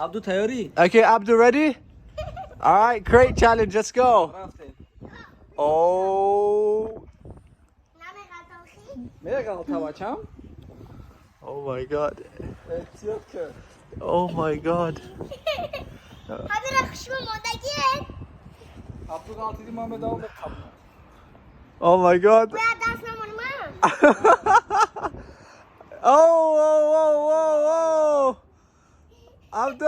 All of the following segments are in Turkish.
Abdu tayari. Okay, Abdu, ready? All right, great challenge. Let's go. Oh. Mega tavacham. Oh my God. Ehtiyat kar. Oh my God. Habire kışma moda gel. Abdu altı Muhammed al kablo. Oh my God. Bu ya dans namını mı? Oh, oh, oh, oh, oh. Abdu.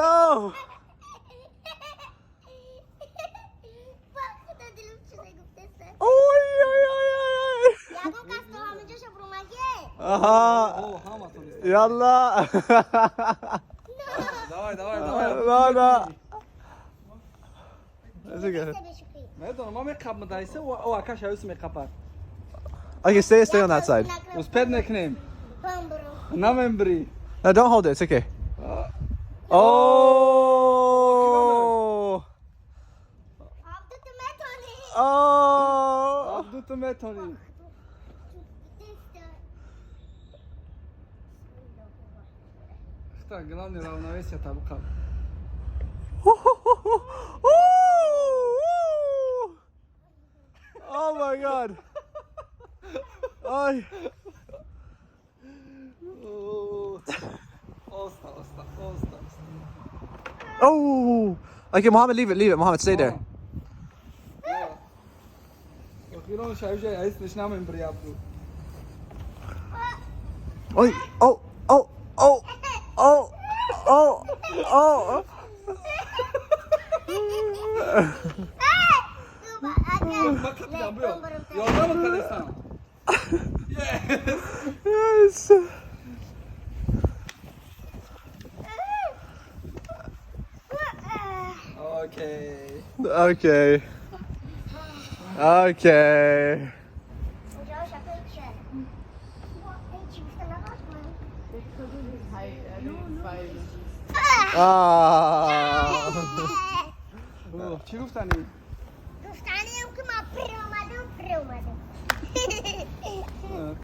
Bak da dilim çize guptesi. Oy, oy, oy, oy. Ya bu kasto hamıca şabruma gel. Aha. Oh, hama Toniст. Yallah. Давай. No, no. That's okay. Ne diyorum ama kap daysa o akaş havası mı kapar. Okay, stay on that side. Usped neknem. Pamburu. Novembri. No, don't hold it. It's okay. Oh. Abdü tümetoni. Oh. Abdu tumetoni. Хта главный равновесие там кап. Oh my God. Ay. Osta. Oh. Okay, Mohammed, leave it. Mohammed, stay there. Bakıyorum şayıca ayıs nişnamın bir yaptı. Oy. Oh. Oh. Oh. Oh. Oh. Oh. Bakın yapıyor. Yolda mı kalırsan? Yes. Okay. Okay. Okay. Ocağı şaka yakışır. Hiç üstüne bakma. Ah. چی گفتنی؟ گفتنیم که ما پرومدم